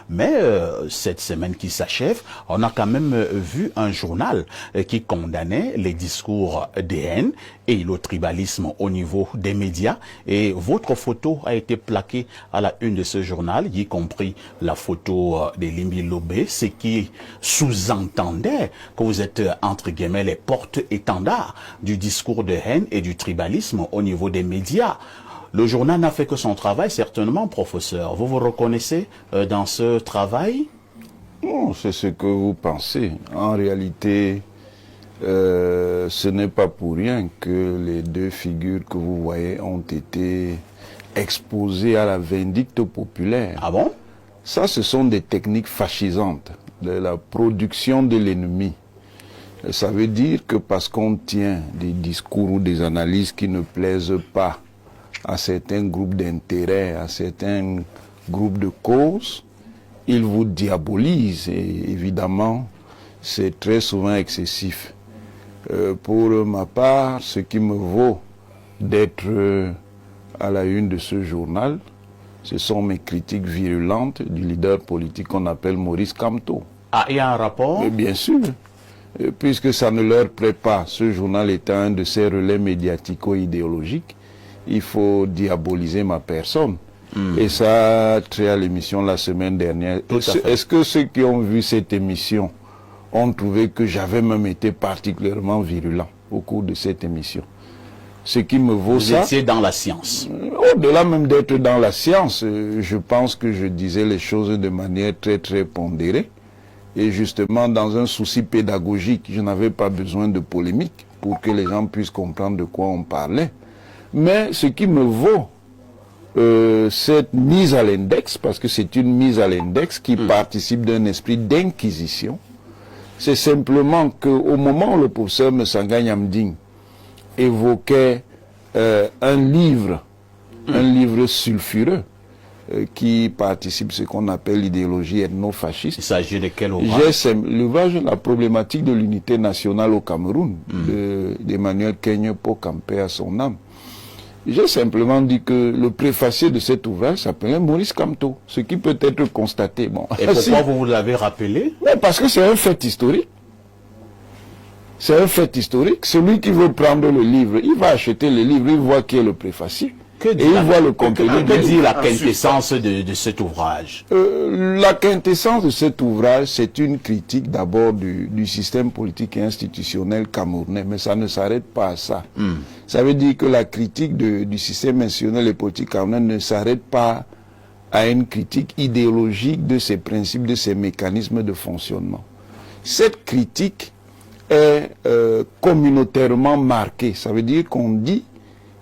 Mais cette semaine qui s'achève, on a quand même vu un journal qui condamnait les discours de haine et le tribalisme au niveau des médias. Et votre photo a été plaquée à la une de ce journal, y compris la photo de Limbi Lobé, ce qui sous-entendait que vous êtes, entre guillemets, les porte-étendards du discours de haine et du tribalisme au niveau des médias. Le journal n'a fait que son travail, certainement, professeur. Vous vous reconnaissez dans ce travail? Non, c'est ce que vous pensez. En réalité, ce n'est pas pour rien que les deux figures que vous voyez ont été exposées à la vindicte populaire. Ah bon? Ça, ce sont des techniques fascisantes de la production de l'ennemi. Ça veut dire que parce qu'on tient des discours ou des analyses qui ne plaisent pas à certains groupes d'intérêts, à certains groupes de causes, ils vous diabolisent. Et évidemment, c'est très souvent excessif. Pour ma part, ce qui me vaut d'être à la une de ce journal, ce sont mes critiques virulentes du leader politique qu'on appelle Maurice Kamto. Ah, il y a un rapport? Mais bien sûr, puisque ça ne leur plaît pas, ce journal étant un de ces relais médiatico-idéologiques, il faut diaboliser ma personne. Et ça a trait à l'émission la semaine dernière. Est-ce que ceux qui ont vu cette émission ont trouvé que j'avais même été particulièrement virulent au cours de cette émission? Ce qui me vaut ça... Vous étiez dans la science. Au-delà même d'être dans la science, je pense que je disais les choses de manière très très pondérée. Et justement, dans un souci pédagogique, je n'avais pas besoin de polémique pour que les gens puissent comprendre de quoi on parlait. Mais ce qui me vaut cette mise à l'index, parce que c'est une mise à l'index qui participe d'un esprit d'inquisition, c'est simplement qu'au moment où le professeur Messanga Nyamding évoquait un livre sulfureux qui participe à ce qu'on appelle l'idéologie ethno-fasciste. Il s'agit de quel ouvrage? L'ouvrage La problématique de l'unité nationale au Cameroun, d'Emmanuel Kenya Pocampé à son âme. J'ai simplement dit que le préfacier de cet ouvrage s'appelait Maurice Kamto, ce qui peut être constaté. Bon. Et pourquoi vous l'avez rappelé? Mais parce que c'est un fait historique. C'est un fait historique. Celui qui veut prendre le livre, il va acheter le livre, il voit qui est le préfacier. Et il voit le contenu. Que dit la quintessence de cet ouvrage? La quintessence de cet ouvrage, c'est une critique d'abord du système politique et institutionnel camerounais, mais ça ne s'arrête pas à ça. Ça veut dire que la critique du système institutionnel et politique camerounais ne s'arrête pas à une critique idéologique de ses principes, de ses mécanismes de fonctionnement. Cette critique est communautairement marquée. Ça veut dire qu'on dit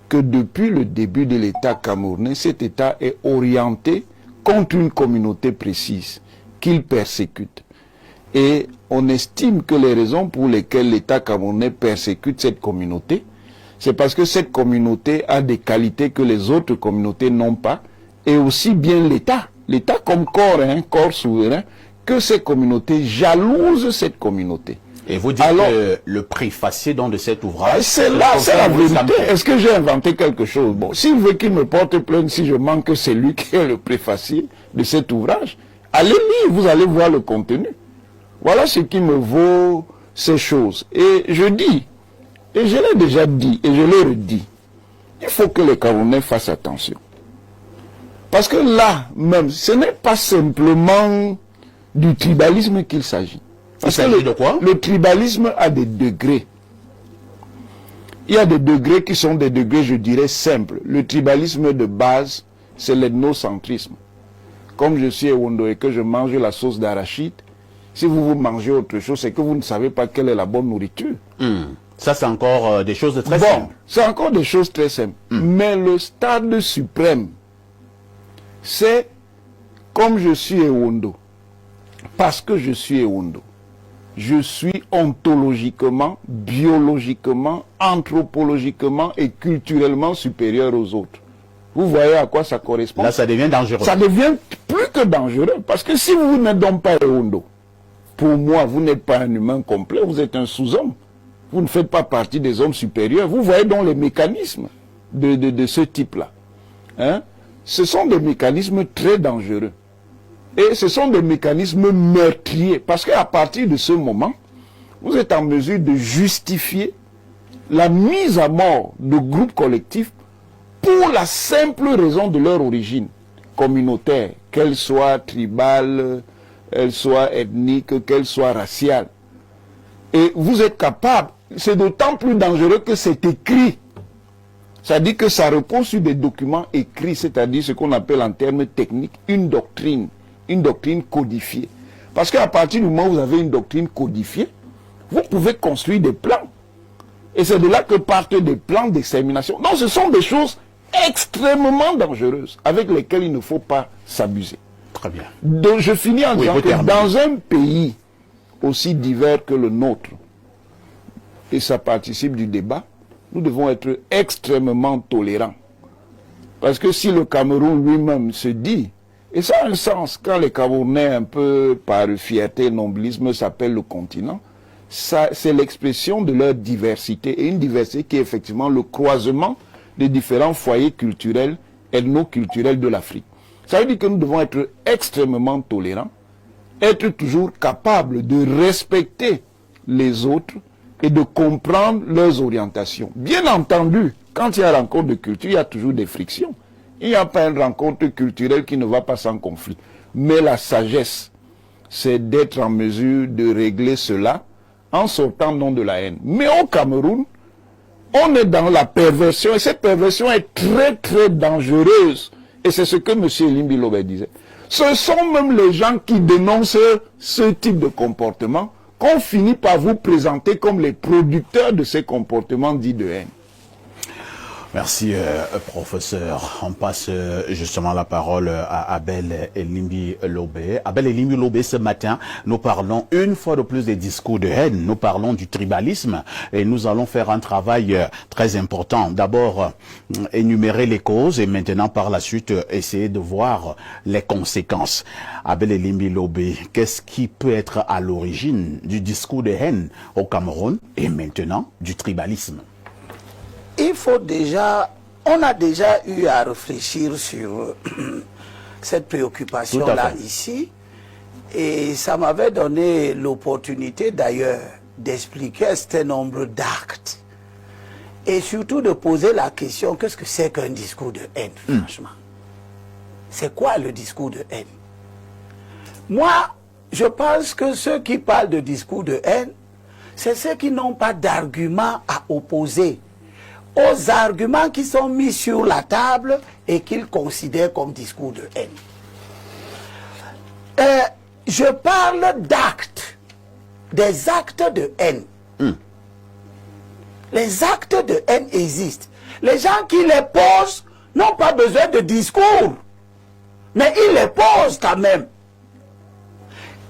que depuis le début de l'État camerounais, cet État est orienté contre une communauté précise qu'il persécute. Et on estime que les raisons pour lesquelles l'État camerounais persécute cette communauté, c'est parce que cette communauté a des qualités que les autres communautés n'ont pas, et aussi bien l'État comme corps, corps souverain, que ces communautés jalousent cette communauté. Et vous dites que le préfacier de cet ouvrage... C'est là, c'est la vérité. Est-ce que j'ai inventé quelque chose? Bon, s'il veut qu'il me porte plainte, si je manque que c'est lui qui est le préfacier de cet ouvrage, allez lire, vous allez voir le contenu. Voilà ce qui me vaut ces choses. Et je dis, et je l'ai déjà dit, et je le redis, il faut que les Camerounais fassent attention. Parce que là, même, ce n'est pas simplement du tribalisme qu'il s'agit. Parce que de quoi? Le tribalisme a des degrés. Il y a des degrés qui sont des degrés, je dirais, simples. Le tribalisme de base, c'est l'ethnocentrisme. Comme je suis Ewondo et que je mange la sauce d'arachide, si vous mangez autre chose, c'est que vous ne savez pas quelle est la bonne nourriture. Ça, c'est encore des choses très simples. C'est encore des choses très simples. Mais le stade suprême, c'est comme je suis Ewondo. Parce que je suis Ewondo, je suis ontologiquement, biologiquement, anthropologiquement et culturellement supérieur aux autres. Vous voyez à quoi ça correspond? Là, ça devient dangereux. Ça devient plus que dangereux. Parce que si vous n'êtes donc pas Ewondo, pour moi, vous n'êtes pas un humain complet, vous êtes un sous-homme. Vous ne faites pas partie des hommes supérieurs. Vous voyez donc les mécanismes de ce type-là. Ce sont des mécanismes très dangereux. Et ce sont des mécanismes meurtriers. Parce qu'à partir de ce moment, vous êtes en mesure de justifier la mise à mort de groupes collectifs pour la simple raison de leur origine communautaire, qu'elle soit tribale, qu'elle soit ethnique, qu'elle soit raciale. Et vous êtes capable, c'est d'autant plus dangereux que c'est écrit. C'est-à-dire que ça repose sur des documents écrits, c'est-à-dire ce qu'on appelle en termes techniques une doctrine codifiée. Parce qu'à partir du moment où vous avez une doctrine codifiée, vous pouvez construire des plans. Et c'est de là que partent des plans d'extermination. Donc ce sont des choses extrêmement dangereuses avec lesquelles il ne faut pas s'abuser. Très bien. Donc je finis en disant que dans un pays aussi divers que le nôtre, et ça participe du débat, nous devons être extrêmement tolérants. Parce que si le Cameroun lui-même se dit, et ça a un sens, quand les Camerounais, un peu par fierté et nobilisme, s'appellent le continent, c'est l'expression de leur diversité, et une diversité qui est effectivement le croisement des différents foyers culturels, ethno-culturels de l'Afrique. Ça veut dire que nous devons être extrêmement tolérants, être toujours capables de respecter les autres et de comprendre leurs orientations. Bien entendu, quand il y a rencontre de culture, il y a toujours des frictions. Il n'y a pas une rencontre culturelle qui ne va pas sans conflit. Mais la sagesse, c'est d'être en mesure de régler cela en sortant non de la haine. Mais au Cameroun, on est dans la perversion, et cette perversion est très très dangereuse. Et c'est ce que M. Elimbi Lobé disait. Ce sont même les gens qui dénoncent ce type de comportement qu'on finit par vous présenter comme les producteurs de ces comportements dits de haine. Merci, professeur. On passe justement la parole à Abel Elimbi Lobé. Abel Elimbi Lobé, ce matin, nous parlons une fois de plus des discours de haine. Nous parlons du tribalisme et nous allons faire un travail très important. D'abord, énumérer les causes et maintenant, par la suite, essayer de voir les conséquences. Abel Elimbi Lobé, qu'est-ce qui peut être à l'origine du discours de haine au Cameroun et maintenant du tribalisme? Il faut déjà, on a déjà eu à réfléchir sur cette préoccupation-là ici, et ça m'avait donné l'opportunité d'ailleurs d'expliquer un certain nombre d'actes, et surtout de poser la question, qu'est-ce que c'est qu'un discours de haine, franchement? C'est quoi le discours de haine? Moi, je pense que ceux qui parlent de discours de haine, c'est ceux qui n'ont pas d'arguments à opposer aux arguments qui sont mis sur la table et qu'ils considèrent comme discours de haine. Je parle d'actes, des actes de haine. Les actes de haine existent. Les gens qui les posent n'ont pas besoin de discours, mais ils les posent quand même.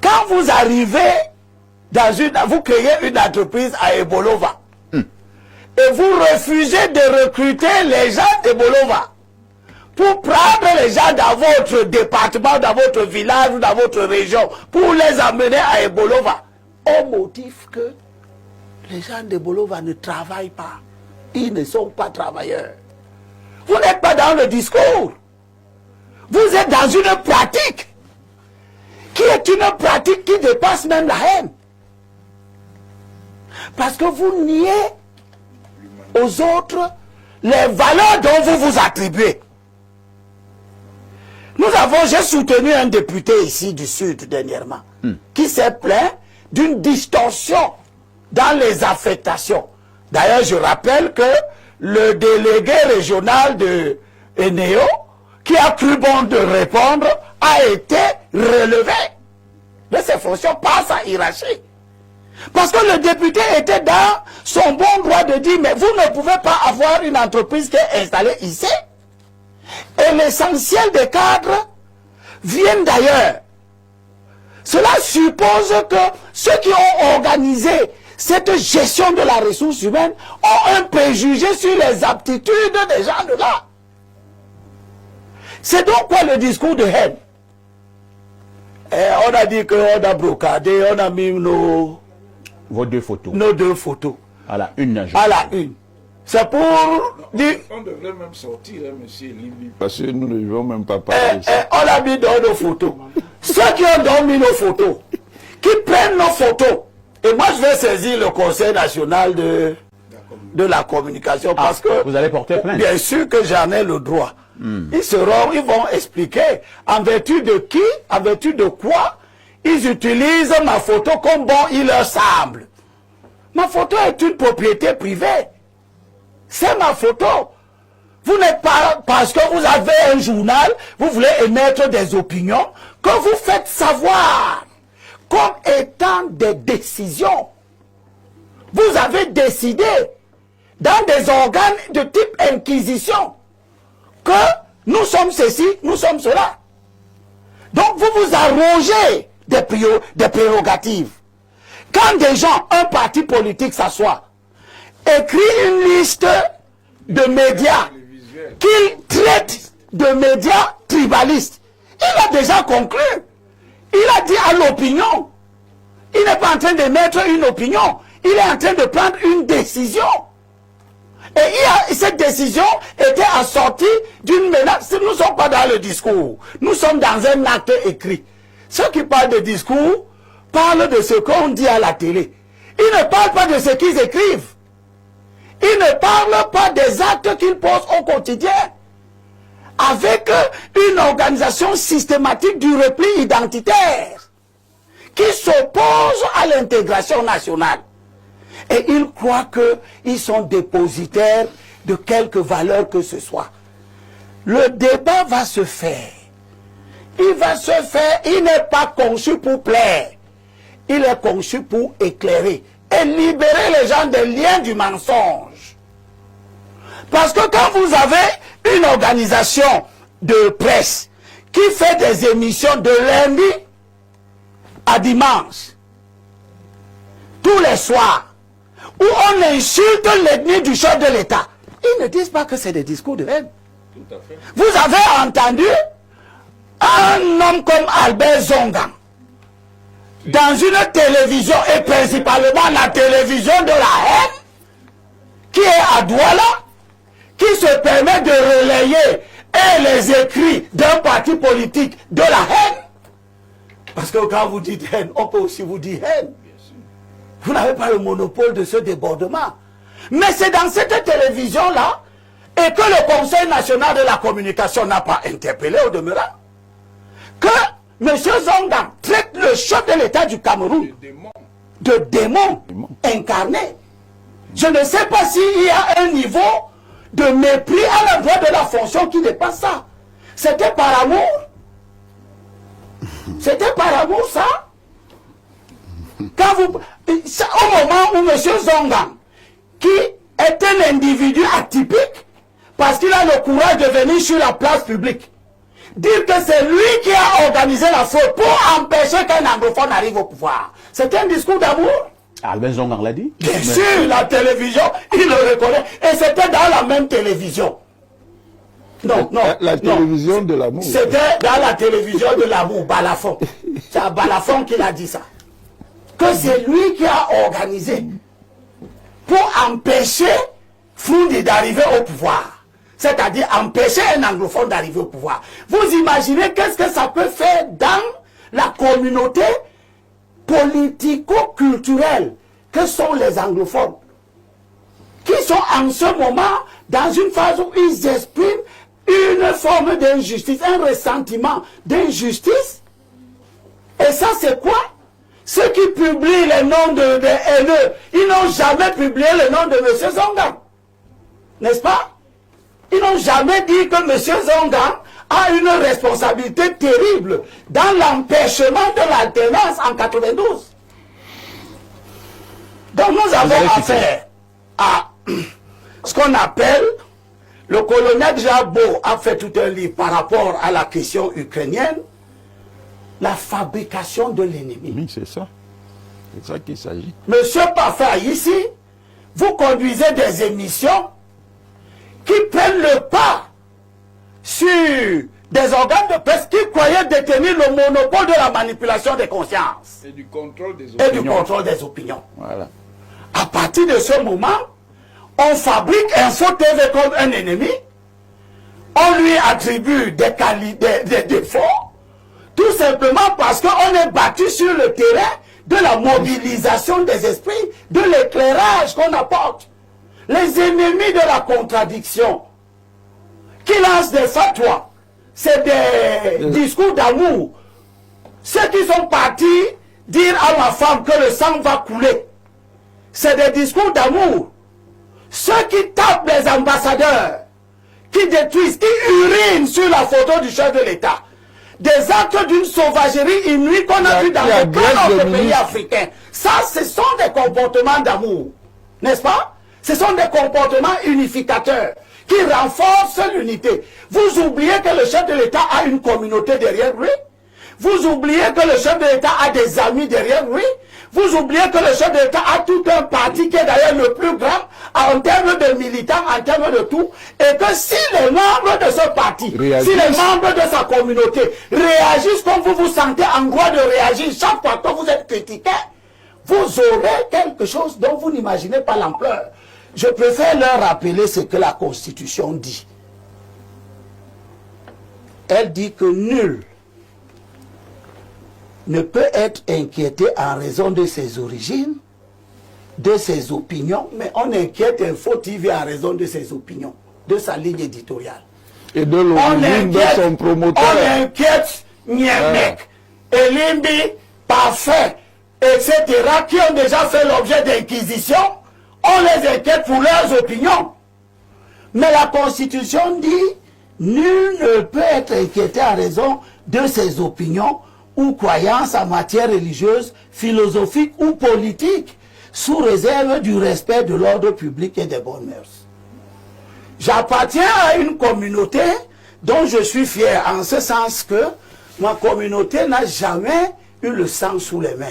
Quand vous arrivez dans vous créez une entreprise à Ebolova, et vous refusez de recruter les gens de Bolova pour prendre les gens dans votre département, dans votre village ou dans votre région pour les amener à Ebolova au motif que les gens de Bolova ne travaillent pas. Ils ne sont pas travailleurs. Vous n'êtes pas dans le discours. Vous êtes dans une pratique qui est une pratique qui dépasse même la haine. Parce que vous niez aux autres les valeurs dont vous vous attribuez. J'ai soutenu un député ici du Sud dernièrement, qui s'est plaint d'une distorsion dans les affectations. D'ailleurs, je rappelle que le délégué régional de Eneo, qui a cru bon de répondre, a été relevé de ses fonctions par sa hiérarchie. Parce que le député était dans son bon droit de dire, mais vous ne pouvez pas avoir une entreprise qui est installée ici. Et l'essentiel des cadres viennent d'ailleurs. Cela suppose que ceux qui ont organisé cette gestion de la ressource humaine ont un préjugé sur les aptitudes des gens de là. C'est donc quoi le discours de haine? On a dit qu'on a brocadé, on a mis nos deux photos. À la une. C'est pour dire... On devrait même sortir, hein, monsieur Libby, parce que nous ne devons même pas parler de ça. On a mis dans nos photos. Ceux qui ont dormi nos photos, qui prennent nos photos, et moi je vais saisir le Conseil national de la communication, parce que... Vous allez porter plainte. Bien sûr que j'en ai le droit. Ils vont expliquer en vertu de qui, en vertu de quoi, ils utilisent ma photo comme bon il leur semble. Ma photo est une propriété privée. C'est ma photo. Vous n'êtes pas, parce que vous avez un journal, vous voulez émettre des opinions que vous faites savoir comme étant des décisions. Vous avez décidé dans des organes de type inquisition que nous sommes ceci, nous sommes cela. Donc vous vous arrogez des prérogatives. Quand des gens, un parti politique s'assoit, écrit une liste de médias qu'il traite de médias tribalistes, il a déjà conclu. Il a dit à l'opinion. Il n'est pas en train de mettre une opinion. Il est en train de prendre une décision. Et cette décision était assortie d'une menace. Nous ne sommes pas dans le discours. Nous sommes dans un acte écrit. Ceux qui parlent de discours parlent de ce qu'on dit à la télé. Ils ne parlent pas de ce qu'ils écrivent. Ils ne parlent pas des actes qu'ils posent au quotidien. Avec une organisation systématique du repli identitaire qui s'oppose à l'intégration nationale. Et ils croient qu'ils sont dépositaires de quelque valeur que ce soit. Le débat va se faire. Il va se faire. Il n'est pas conçu pour plaire. Il est conçu pour éclairer et libérer les gens des liens du mensonge. Parce que quand vous avez une organisation de presse qui fait des émissions de lundi à dimanche, tous les soirs, où on insulte l'ethnie du chef de l'État, ils ne disent pas que c'est des discours de haine. Tout à fait. Vous avez entendu un homme comme Albert Zonga dans une télévision, et principalement la télévision de la haine, qui est à Douala, qui se permet de relayer et les écrits d'un parti politique de la haine. Parce que quand vous dites haine, on peut aussi vous dire haine. Vous n'avez pas le monopole de ce débordement. Mais c'est dans cette télévision-là, et que le Conseil national de la communication n'a pas interpellé au demeurant, que M. Zonga traite le chef de l'État du Cameroun de démon incarné. Je ne sais pas s'il y a un niveau de mépris à l'endroit de la fonction qui dépasse ça. C'était par amour. C'était par amour, ça. Quand vous, au moment où M. Zonga, qui est un individu atypique, parce qu'il a le courage de venir sur la place publique, dire que c'est lui qui a organisé la fraude pour empêcher qu'un anglophone arrive au pouvoir. C'est un discours d'amour. Albert Zonga l'a dit. Bien sûr, la télévision, il le reconnaît. Et c'était dans la même télévision. Non, non. La télévision de l'amour. C'était dans la télévision de l'amour, Balafon. C'est à Balafon qu'il a dit ça. Que c'est lui qui a organisé pour empêcher Froundi d'arriver au pouvoir. C'est-à-dire empêcher un anglophone d'arriver au pouvoir. Vous imaginez qu'est-ce que ça peut faire dans la communauté politico-culturelle que sont les anglophones, qui sont en ce moment dans une phase où ils expriment une forme d'injustice, un ressentiment d'injustice. Et ça, c'est quoi? Ceux qui publient les noms de haineux, ils n'ont jamais publié le nom de M. Zonga. N'est-ce pas? Ils n'ont jamais dit que M. Zonga a une responsabilité terrible dans l'empêchement de l'alternance en 92. Donc nous avons affaire à ce qu'on appelle, le colonel Jabo a fait tout un livre par rapport à la question ukrainienne, la fabrication de l'ennemi. Oui, c'est ça. C'est ça qu'il s'agit. Monsieur Parfait, ici, vous conduisez des émissions qui prennent le pas sur des organes de presse qui croyaient détenir le monopole de la manipulation des consciences. Et du contrôle des opinions. Et du contrôle des opinions. Voilà. À partir de ce moment, on fabrique Info TV comme un ennemi, on lui attribue des qualités, des défauts, tout simplement parce qu'on est battu sur le terrain de la mobilisation des esprits, de l'éclairage qu'on apporte. Les ennemis de la contradiction qui lancent des fatwas, c'est des discours d'amour. Ceux qui sont partis dire à ma femme que le sang va couler, c'est des discours d'amour. Ceux qui tapent les ambassadeurs, qui détruisent, qui urinent sur la photo du chef de l'État, des actes d'une sauvagerie inouïe qu'on a vu dans plein d'autres pays africains. Ça, ce sont des comportements d'amour, n'est-ce pas? Ce sont des comportements unificateurs qui renforcent l'unité. Vous oubliez que le chef de l'État a une communauté derrière lui. Vous oubliez que le chef de l'État a des amis derrière lui. Vous oubliez que le chef de l'État a tout un parti qui est d'ailleurs le plus grand en termes de militants, en termes de tout. Et que si les membres de ce parti, si les membres de sa communauté réagissent comme vous vous sentez en droit de réagir chaque fois que vous êtes critiqué, vous aurez quelque chose dont vous n'imaginez pas l'ampleur. Je préfère leur rappeler ce que la Constitution dit. Elle dit que nul ne peut être inquiété en raison de ses origines, de ses opinions, mais on inquiète Info TV en raison de ses opinions, de sa ligne éditoriale. Et de l'origine de son promoteur. On inquiète Niemek, Elimbi, Parfait, etc., qui ont déjà fait l'objet d'inquisition. On les inquiète pour leurs opinions. Mais la Constitution dit, nul ne peut être inquiété en raison de ses opinions ou croyances en matière religieuse, philosophique ou politique, sous réserve du respect de l'ordre public et des bonnes mœurs. J'appartiens à une communauté dont je suis fier, en ce sens que ma communauté n'a jamais eu le sang sous les mains.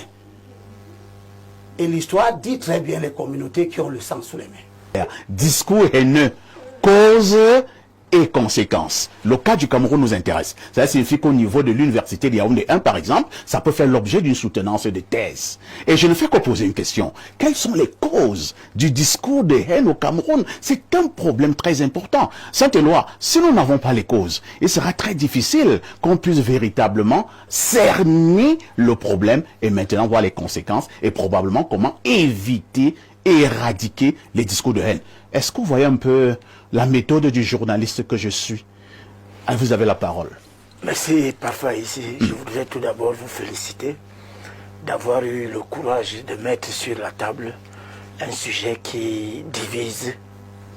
Et l'histoire dit très bien les communautés qui ont le sang sous les mains. Discours haineux, cause et conséquences. Le cas du Cameroun nous intéresse. Ça signifie qu'au niveau de l'université de Yaoundé 1, par exemple, ça peut faire l'objet d'une soutenance de thèse. Et je ne fais que poser une question. Quelles sont les causes du discours de haine au Cameroun? C'est un problème très important. Saint-Éloi, si nous n'avons pas les causes, il sera très difficile qu'on puisse véritablement cerner le problème et maintenant voir les conséquences et probablement comment éviter et éradiquer les discours de haine. Est-ce que vous voyez un peu la méthode du journaliste que je suis? Vous avez la parole. Merci, parfois ici. Je voudrais tout d'abord vous féliciter d'avoir eu le courage de mettre sur la table un sujet qui divise,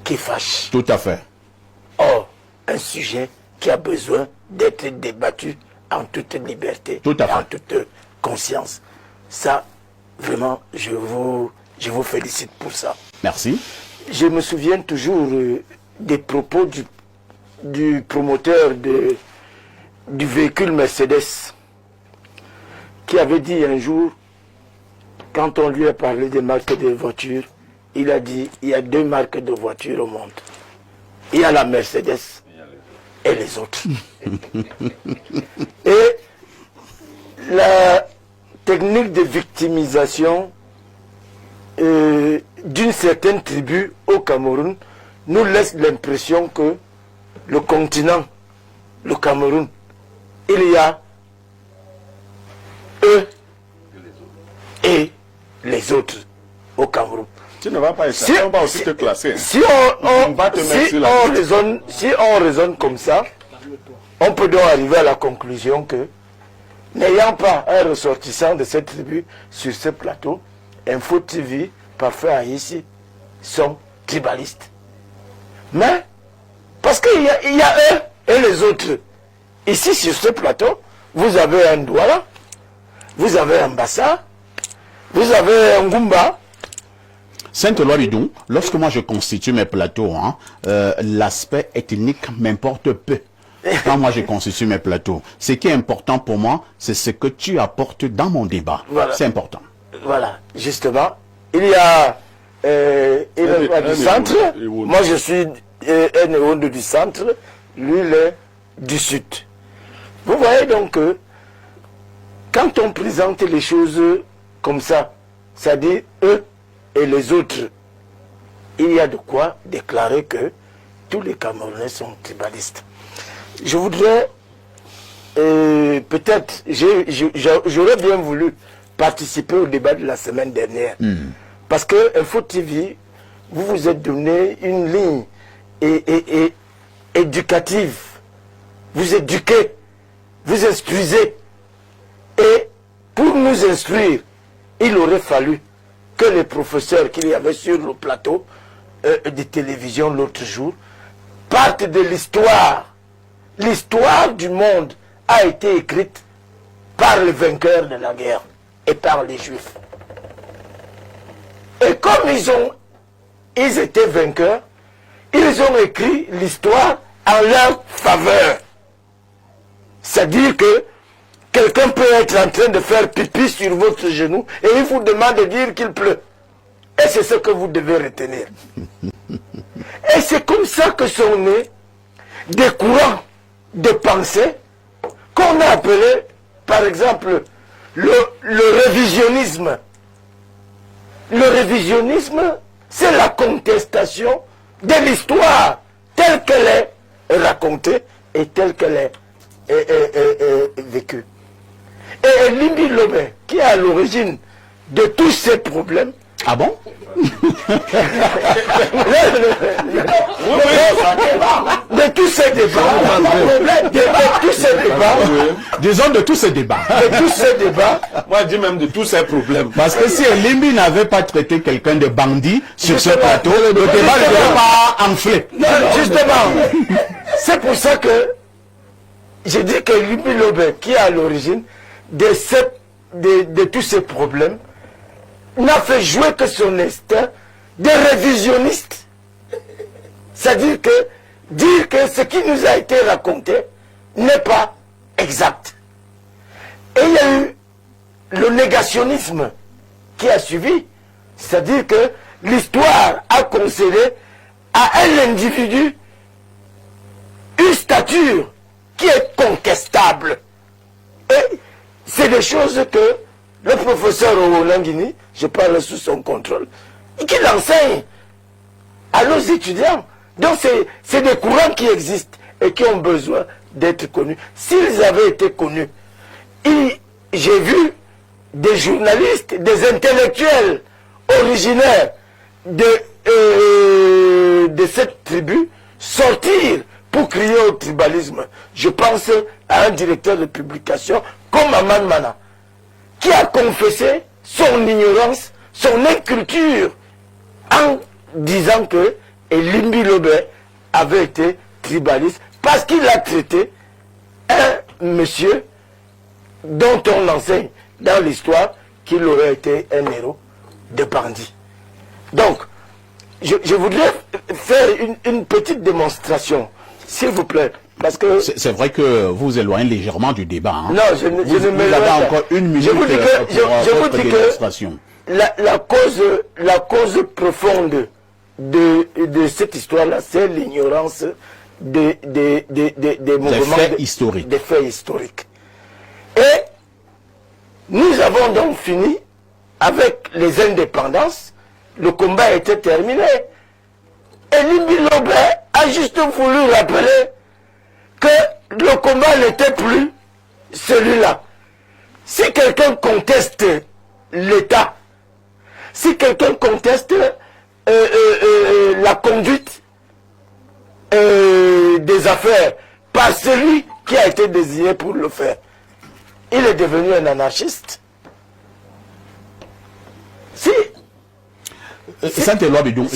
qui fâche. Tout à fait. Or, un sujet qui a besoin d'être débattu en toute liberté, tout à fait. En toute conscience. Ça, vraiment, je vous félicite pour ça. Merci. Je me souviens toujours des propos du promoteur du véhicule Mercedes qui avait dit un jour, quand on lui a parlé des marques de voitures, il a dit, il y a deux marques de voitures au monde. Il y a la Mercedes et les autres. Et la technique de victimisation d'une certaine tribu au Cameroun nous laisse l'impression que le continent, le Cameroun, il y a eux et les autres au Cameroun. Tu ne vas pas être on va aussi te classer. Si on raisonne comme ça, on peut donc arriver à la conclusion que, n'ayant pas un ressortissant de cette tribu sur ce plateau, Info TV, Parfait ici, sont tribalistes. Mais, parce qu'il y a eux et les autres. Ici, sur ce plateau, vous avez un Douala, vous avez un Bassa, vous avez un Goumba. Saint-Éloi Bidou, lorsque moi je constitue mes plateaux, l'aspect ethnique m'importe peu. Quand moi je constitue mes plateaux, ce qui est important pour moi, c'est ce que tu apportes dans mon débat. Voilà. C'est important. Voilà, justement. Il y a du centre. Moi je suis un Néonde du centre. Lui il est du sud. Vous voyez donc que quand on présente les choses comme ça, c'est-à-dire eux et les autres, il y a de quoi déclarer que tous les Camerounais sont tribalistes. Je voudrais, peut-être, j'aurais bien voulu participer au débat de la semaine dernière. Parce que Info TV, vous vous êtes donné une ligne éducative. Vous éduquez, vous instruisez. Et pour nous instruire, il aurait fallu que les professeurs qu'il y avait sur le plateau de télévision l'autre jour partent de l'histoire. L'histoire du monde a été écrite par les vainqueurs de la guerre et par les Juifs. Et comme ils étaient vainqueurs, ils ont écrit l'histoire en leur faveur. C'est-à-dire que quelqu'un peut être en train de faire pipi sur votre genou et il vous demande de dire qu'il pleut. Et c'est ce que vous devez retenir. Et c'est comme ça que sont nés des courants de pensée qu'on a appelé, par exemple, le révisionnisme. Le révisionnisme, c'est la contestation de l'histoire telle qu'elle est racontée et telle qu'elle est vécue. Et Limbi Lobé, qui est à l'origine de tous ces problèmes. Ah bon? De tous ces débats. De tous ces débats. Disons de tous ces débats. De tous ces débats. Moi, je dis même de tous ces problèmes. Parce que si Limbi n'avait pas traité quelqu'un de bandit sur ce plateau, le débat ne devait pas enfler. Non, justement. C'est pour ça que j'ai dit que Limbi Lobé, qui est à l'origine de tous ces problèmes, n'a fait jouer que son instinct de révisionniste. C'est-à-dire que dire que ce qui nous a été raconté n'est pas exact. Et il y a eu le négationnisme qui a suivi. C'est-à-dire que l'histoire a concédé à un individu une stature qui est contestable. Et c'est des choses que le professeur Owolangini, je parle sous son contrôle, et qu'il enseigne à nos étudiants. Donc c'est des courants qui existent et qui ont besoin d'être connus. S'ils avaient été connus, j'ai vu des journalistes, des intellectuels originaires de cette tribu sortir pour crier au tribalisme. Je pense à un directeur de publication comme Aman Mana, qui a confessé son ignorance, son inculture, en disant que Limbi Lobé avait été tribaliste parce qu'il a traité un monsieur dont on enseigne dans l'histoire qu'il aurait été un héros de bandit. Donc, je voudrais faire une petite démonstration, s'il vous plaît. Parce que c'est vrai que vous vous éloignez légèrement du débat. Hein. Non, je ne vous m'éloigne avez pas. encore une minute je vous dis que, pour votre démonstration. La cause profonde de cette histoire-là, c'est l'ignorance des mouvements historiques. Des faits historiques. Et nous avons donc fini avec les indépendances. Le combat était terminé. Et Limbi Lobé a juste voulu rappeler que le combat n'était plus celui-là. Si quelqu'un conteste l'État, si quelqu'un conteste la conduite des affaires par celui qui a été désigné pour le faire, il est devenu un anarchiste. Si Saint-Éloi Bidou,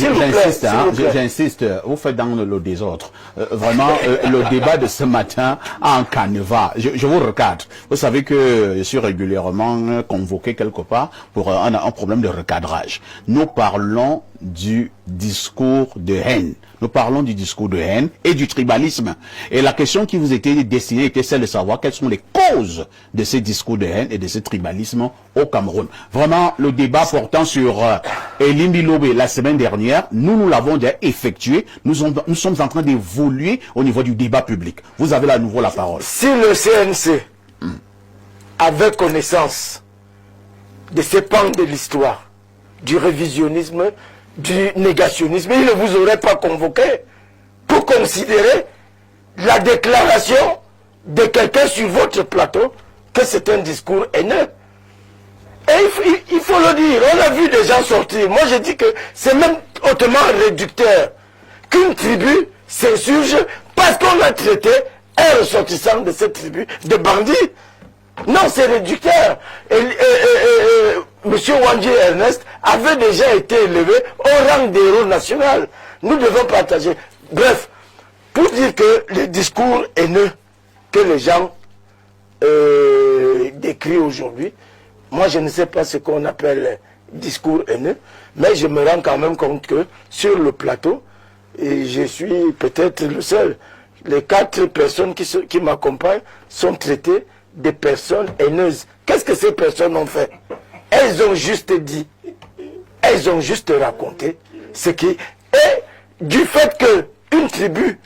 j'insiste, vous faites dans le désordre. Vraiment, le débat de ce matin en canevas, je vous recadre. Vous savez que je suis régulièrement convoqué quelque part pour un problème de recadrage. Nous parlons du discours de haine. Nous parlons du discours de haine et du tribalisme. Et la question qui vous était destinée était celle de savoir quelles sont les causes de ces discours de haine et de ce tribalisme au Cameroun. Vraiment, le débat portant sur Limbi Lobé la semaine dernière, nous l'avons déjà effectué. Nous sommes en train d'évoluer au niveau du débat public. Vous avez à nouveau la parole. Si le CNC avait connaissance de ces pans de l'histoire, du révisionnisme, du négationnisme, il ne vous aurait pas convoqué pour considérer la déclaration de quelqu'un sur votre plateau que c'est un discours haineux. Et il faut le dire, on a vu des gens sortir. Moi je dis que c'est même hautement réducteur qu'une tribu s'insurge parce qu'on a traité un ressortissant de cette tribu de bandit. Non, c'est réducteur. Monsieur Wandji Ernest avait déjà été élevé au rang d'héros national. Nous devons partager. Bref, pour dire que les discours haineux que les gens décrivent aujourd'hui, moi je ne sais pas ce qu'on appelle discours haineux, mais je me rends quand même compte que sur le plateau, et je suis peut-être le seul, les 4 personnes qui m'accompagnent sont traitées des personnes haineuses. Qu'est-ce que ces personnes ont fait? Elles ont juste dit, elles ont juste raconté ce qui est du fait qu'une tribu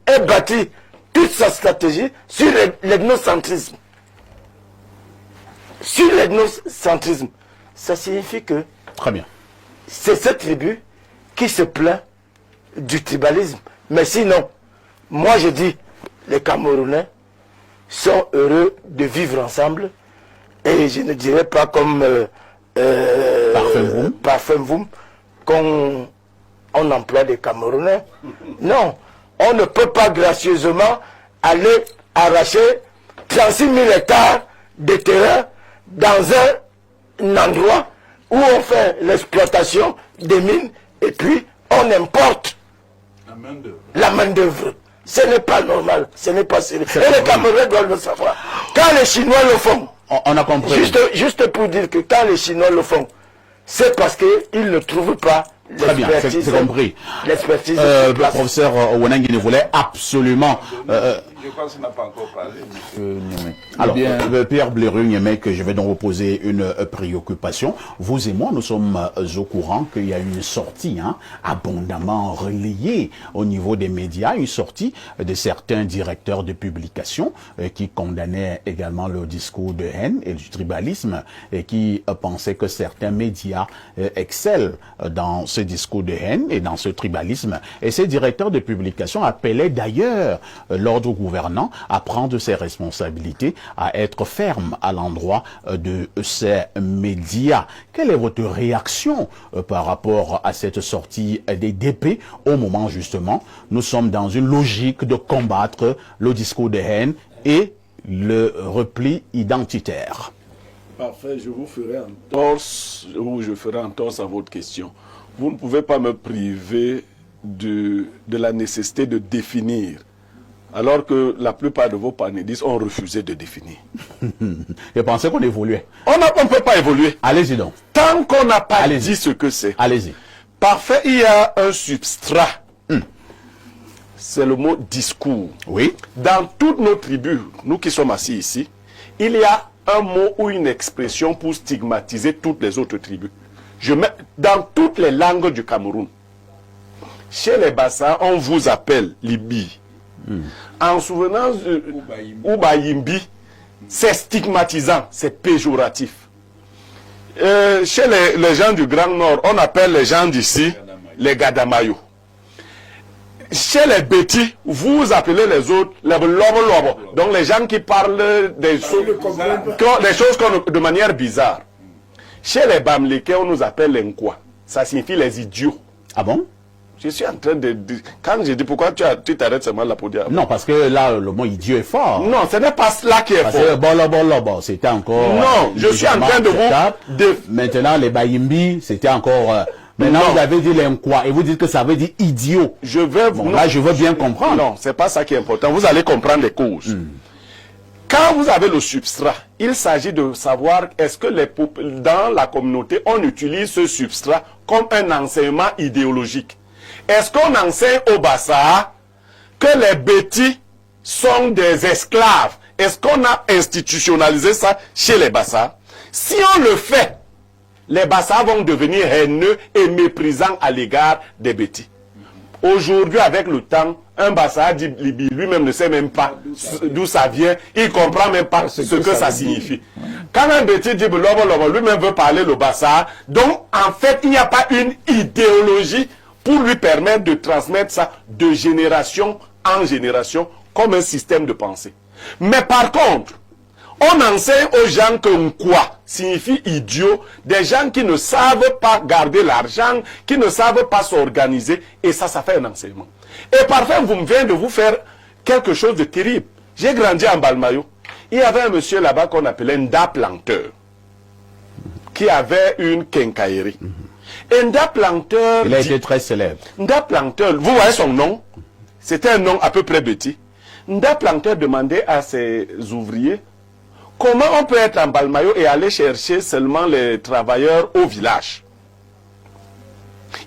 est bâtie toute sa stratégie sur l'ethnocentrisme. Sur l'ethnocentrisme, ça signifie que Très bien. c'est cette tribu qui se plaint du tribalisme. Mais sinon, moi je dis, les Camerounais sont heureux de vivre ensemble et je ne dirais pas comme Parfum Voum qu'on emploie des Camerounais. Non, on ne peut pas gracieusement aller arracher 36 000 hectares de terrain dans un endroit où on fait l'exploitation des mines et puis on importe la main-d'œuvre. Ce n'est pas normal, ce n'est pas sérieux. Et les Camerounais doivent le savoir. Quand les Chinois le font, On a compris. juste pour dire que quand les Chinois le font, c'est parce qu'ils ne trouvent pas Très bien, c'est compris. L'expertise. Professeur Ouenanguine voulait absolument... Je pense qu'il n'a pas encore parlé, M. Niamey. Alors, Pierre Blérus, que je vais donc vous poser une préoccupation. Vous et moi, nous sommes au courant qu'il y a une sortie abondamment relayée au niveau des médias, une sortie de certains directeurs de publication qui condamnaient également le discours de haine et du tribalisme et qui pensaient que certains médias excellent dans ce discours de haine et dans ce tribalisme. Et ces directeurs de publication appelaient d'ailleurs l'ordre gouvernant à prendre ses responsabilités, à être ferme à l'endroit de ces médias. Quelle est votre réaction par rapport à cette sortie des DP au moment justement nous sommes dans une logique de combattre le discours de haine et le repli identitaire? Parfait, je vous ferai entorse, ou je ferai entorse à votre question. Vous ne pouvez pas me priver de la nécessité de définir, alors que la plupart de vos panélistes ont refusé de définir. Je pensais qu'on évoluait. On ne peut pas évoluer. Allez-y donc. Tant qu'on n'a pas dit ce que c'est. Allez-y. Parfait, il y a un substrat. C'est le mot discours. Oui. Dans toutes nos tribus, nous qui sommes assis ici, il y a un mot ou une expression pour stigmatiser toutes les autres tribus. Je mets dans toutes les langues du Cameroun. Chez les Bassa, on vous appelle Libi. En souvenance de Oubayimbi, c'est stigmatisant, c'est péjoratif. Chez les gens du Grand Nord, on appelle les gens d'ici les Gadamayo. Chez les Bétis, vous appelez les autres les Lobo. Donc les gens qui parlent des choses de manière bizarre. Chez les Bamlékés, on nous appelle les Nkwa. Ça signifie les idiots. Ah bon? Je suis en train de... Quand je dis pourquoi tu t'arrêtes seulement là pour dire... Non, parce que là, le mot idiot est fort. Non, ce n'est pas cela qui est parce fort. Que c'était encore... Non, je suis en train de vous... Maintenant, les Bayimbi, c'était encore... Maintenant, vous avez dit les Nkwa et vous dites que ça veut dire idiot. Je veux... Bon, là, je veux bien comprendre. Non, c'est pas ça qui est important. Vous allez comprendre les causes. Quand vous avez le substrat, il s'agit de savoir est-ce que dans la communauté, on utilise ce substrat comme un enseignement idéologique. Est-ce qu'on enseigne au Bassa que les Bétis sont des esclaves? Est-ce qu'on a institutionnalisé ça chez les Bassa? Si on le fait, les Bassa vont devenir haineux et méprisants à l'égard des Bétis. Aujourd'hui, avec le temps, un Bassa lui-même ne sait même pas d'où ça vient, il ne comprend même pas ce que ça signifie. Quand un Betty dit lui-même veut parler le Bassa, donc en fait, il n'y a pas une idéologie pour lui permettre de transmettre ça de génération en génération comme un système de pensée. Mais par contre, on enseigne aux gens que quoi signifie idiot, des gens qui ne savent pas garder l'argent, qui ne savent pas s'organiser, et ça fait un enseignement. Et parfois, vous me venez de vous faire quelque chose de terrible. J'ai grandi en Balmayo. Il y avait un monsieur là-bas qu'on appelait Nda Planteur, qui avait une quincaillerie. Et Nda Planteur... Il a été très célèbre. Nda Planteur, vous voyez son nom? C'était un nom à peu près petit. Nda Planteur demandait à ses ouvriers comment on peut être en Balmayo et aller chercher seulement les travailleurs au village.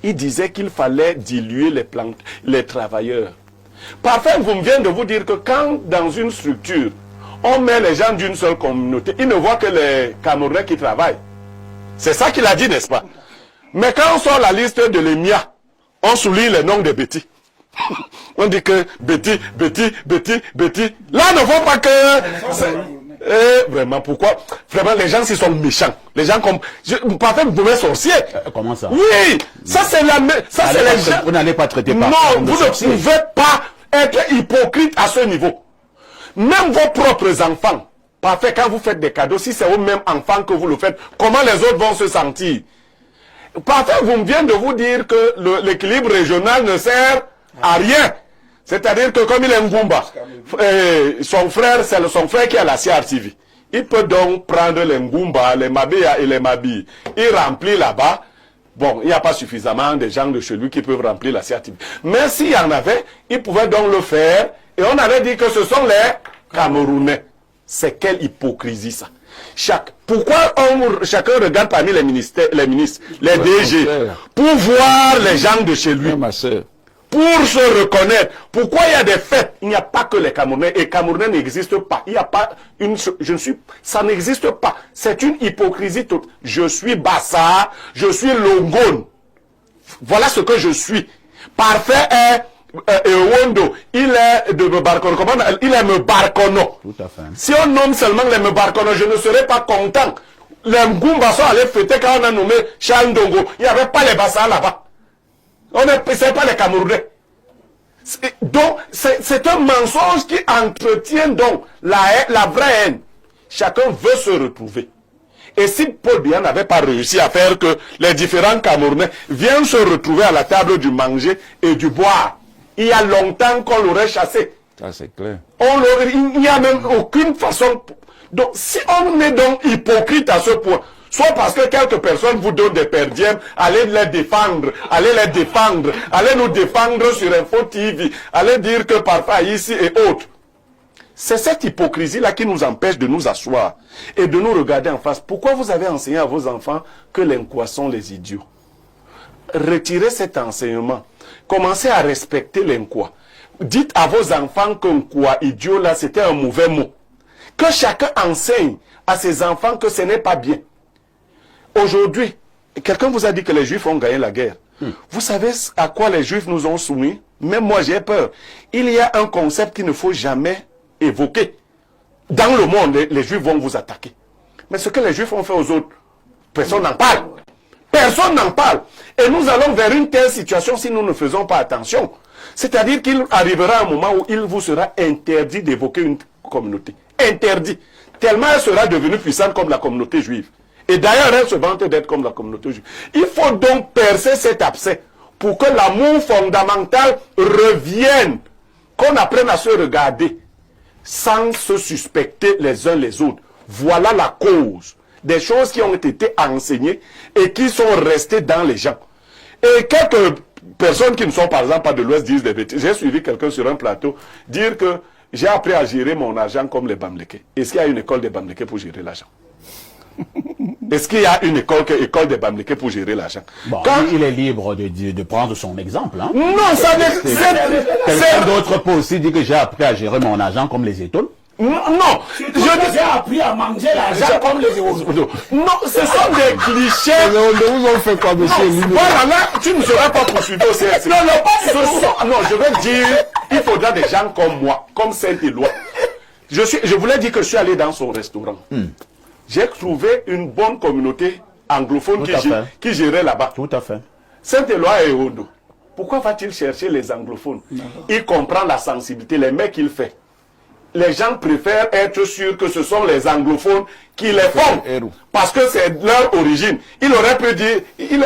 Il disait qu'il fallait diluer les travailleurs. Parfois, vous me venez de vous dire que quand dans une structure, on met les gens d'une seule communauté, ils ne voient que les Camerounais qui travaillent. C'est ça qu'il a dit, n'est-ce pas? Mais quand on sort la liste de l'EMIA, on souligne les noms des Betty. On dit que Betty. Là, ne faut pas que... vraiment, pourquoi? Vraiment, les gens, s'ils sont méchants. Les gens comme... Parfois, vous pouvez sorcier. Comment ça? Oui, ça c'est la... Ça c'est les gens... Vous n'allez pas traiter par... Non, vous ne pouvez pas être hypocrite à ce niveau. Même vos propres enfants, parfait, quand vous faites des cadeaux, si c'est aux mêmes enfants que vous le faites, comment les autres vont se sentir? Parfait, vous me venez de vous dire que l'équilibre régional ne sert à rien. C'est-à-dire que comme il est Ngumba, son frère, c'est son frère qui a la CRTV. Il peut donc prendre les Ngumba, les Mabia et les Mabi. Il remplit là-bas. Bon, il n'y a pas suffisamment de gens de chez lui qui peuvent remplir la CRTV. Mais s'il y en avait, il pouvait donc le faire. Et on avait dit que ce sont les Camerounais. C'est quelle hypocrisie ça. Pourquoi chacun regarde parmi les ministres, les DG, pour voir les gens de chez lui, ma soeur, pour se reconnaître. Pourquoi il y a des fêtes? Il n'y a pas que les Camerounais, et Camerounais n'existent pas. Il n'y a pas ça n'existe pas. C'est une hypocrisie toute. Je suis Bassa, je suis Longon. Voilà ce que je suis. Parfait est Wondo, il est de Mebarkono. Comment il est Mebarkono. Tout à fait. Si on nomme seulement les Mebarkono, je ne serais pas content. Les Ngumba sont allés fêter quand on a nommé Charles Ndongo. Il n'y avait pas les Bassa là-bas. On ne sait pas les Camerounais. Donc, c'est un mensonge qui entretient donc la vraie haine. Chacun veut se retrouver. Et si Paul Biya n'avait pas réussi à faire que les différents Camerounais viennent se retrouver à la table du manger et du boire, il y a longtemps qu'on l'aurait chassé. Ça c'est clair. Il n'y a même aucune façon. Donc, si on est donc hypocrite à ce point, soit parce que quelques personnes vous donnent des perdièmes, allez les défendre, allez nous défendre sur Info TV, allez dire que parfois ici et autres. C'est cette hypocrisie-là qui nous empêche de nous asseoir et de nous regarder en face. Pourquoi vous avez enseigné à vos enfants que les Nkwa sont les idiots? Retirez cet enseignement. Commencez à respecter les Nkwa. Dites à vos enfants que Nkwa, idiot, là, c'était un mauvais mot. Que chacun enseigne à ses enfants que ce n'est pas bien. Aujourd'hui, quelqu'un vous a dit que les Juifs ont gagné la guerre. Vous savez à quoi les Juifs nous ont soumis? Même moi, j'ai peur. Il y a un concept qu'il ne faut jamais évoquer. Dans le monde, les Juifs vont vous attaquer. Mais ce que les Juifs ont fait aux autres, personne n'en parle. Personne n'en parle. Et nous allons vers une telle situation si nous ne faisons pas attention. C'est-à-dire qu'il arrivera un moment où il vous sera interdit d'évoquer une communauté. Interdit. Tellement elle sera devenue puissante comme la communauté juive. Et d'ailleurs, elle se vante d'être comme la communauté juive. Il faut donc percer cet abcès pour que l'amour fondamental revienne. Qu'on apprenne à se regarder sans se suspecter les uns les autres. Voilà la cause des choses qui ont été enseignées et qui sont restées dans les gens. Et quelques personnes qui ne sont par exemple pas de l'Ouest disent des bêtises. J'ai suivi quelqu'un sur un plateau dire que j'ai appris à gérer mon argent comme les Bamlékés. Est-ce qu'il y a une école des Bamlékés pour gérer l'argent? Est-ce qu'il y a une école des Bamlékés pour gérer l'argent? Bon, il est libre de prendre son exemple. Hein. Non, ça quelqu'un d'autre peut aussi dire que j'ai appris à gérer mon argent comme les étoiles. Non, j'ai appris à manger l'argent comme les euros. Non, ce sont des clichés. Vous ont fait quoi, monsieur? Voilà, là, tu ne seras pas poursuivi au CRC. Non, je vais dire, il faudra des gens comme moi, comme Saint-Éloi. Je voulais dire que je suis allé dans son restaurant. J'ai trouvé une bonne communauté anglophone Tout à fait. qui gérait là-bas. Tout à fait. Saint-Éloi et Odo. Pourquoi va-t-il chercher les anglophones? Il comprend la sensibilité, les mecs qu'il fait. Les gens préfèrent être sûrs que ce sont les anglophones qui les font. Parce que c'est leur origine. Il aurait pu dire, il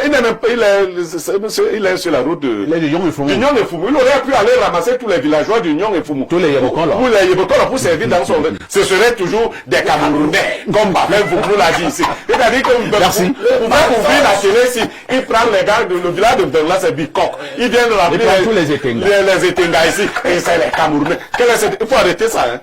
est sur la route de Nyong et Foumou. Il aurait pu aller ramasser tous les villageois du Nyong et Foumou. Tous les Yebokola. Pour les Yebokola, pour servir dans son... Ce serait toujours des Camerounais, comme Bafin Foumou l'a dit ici. C'est-à-dire que vous pouvez ouvrir la télé ici. Il prend les gars de le village de Bengla, c'est Bikok. Il vient de la... Il prend tous les Etenga. Les Etenga ici. Et c'est les Camerounais. Il faut arrêter ça, hein.